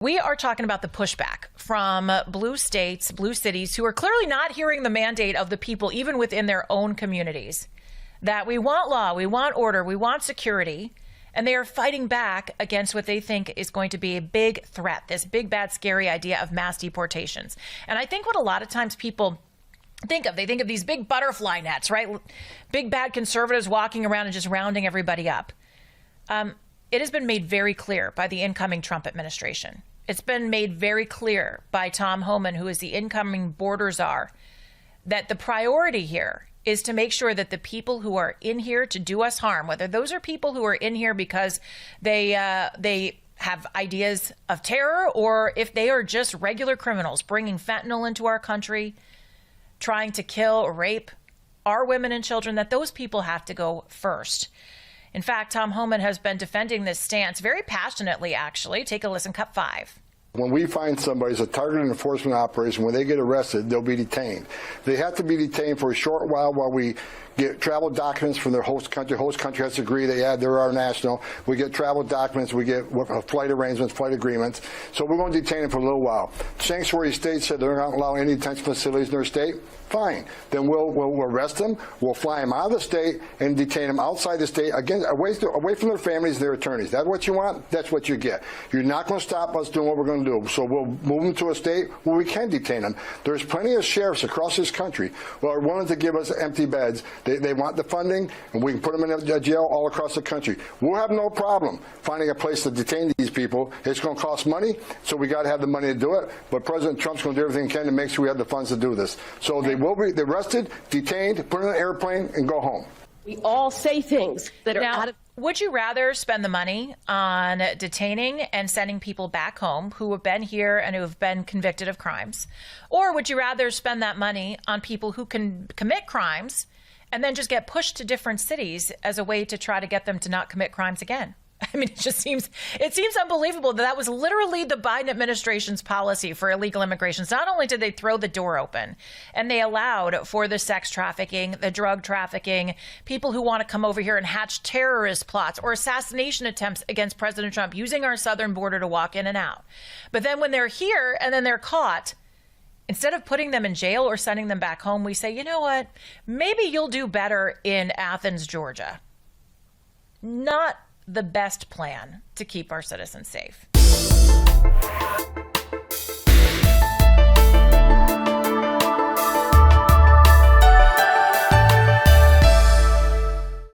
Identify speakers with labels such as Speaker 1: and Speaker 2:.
Speaker 1: We are talking about the pushback from blue states, blue cities, who are clearly not hearing the mandate of the people, even within their own communities, that we want law, we want order, we want security, and they are fighting back against what they think is going to be a big threat, this big, bad, scary idea of mass deportations. And I think what a lot of times people think of, they think of these big butterfly nets, right? Big, bad conservatives walking around and just rounding everybody up. It has been made very clear by the incoming Trump administration. It's been made very clear by Tom Homan, who is the incoming border czar, that the priority here is to make sure that the people who are in here to do us harm, whether those are people who are in here because they have ideas of terror, or if they are just regular criminals bringing fentanyl into our country, trying to kill or rape our women and children, that those people have to go first. In fact, Tom Homan has been defending this stance very passionately, actually. Take a listen, cut 5.
Speaker 2: When we find somebody as a targeted enforcement operation, when they get arrested, they'll be detained. They have to be detained for a short while we get travel documents from their host country. Host country has to agree that, they're our national. We get travel documents. We get flight arrangements, flight agreements. So we're going to detain them for a little while. Sanctuary states said they're not allowing any detention facilities in their state. Fine. Then we'll arrest them. We'll fly them out of the state and detain them outside the state, again, away from their families and their attorneys. That's what you want. That's what you get. You're not going to stop us doing what we're going to do. So we'll move them to a state where we can detain them. There's plenty of sheriffs across this country who are willing to give us empty beds. They want the funding, and we can put them in a jail all across the country. We'll have no problem finding a place to detain these people. It's going to cost money, so we got to have the money to do it. But President Trump's going to do everything he can to make sure we have the funds to do this. So they will be arrested, detained, put in an airplane, and go home.
Speaker 3: We all say things that are out of...
Speaker 1: Would you rather spend the money on detaining and sending people back home who have been here and who have been convicted of crimes? Or would you rather spend that money on people who can commit crimes and then just get pushed to different cities as a way to try to get them to not commit crimes again? I mean, it seems unbelievable that was literally the Biden administration's policy for illegal immigration. Not only did they throw the door open and they allowed for the sex trafficking, the drug trafficking, people who want to come over here and hatch terrorist plots or assassination attempts against President Trump using our southern border to walk in and out. But then when they're here and then they're caught, instead of putting them in jail or sending them back home, we say, you know what, maybe you'll do better in Athens, Georgia. Not the best plan to keep our citizens safe.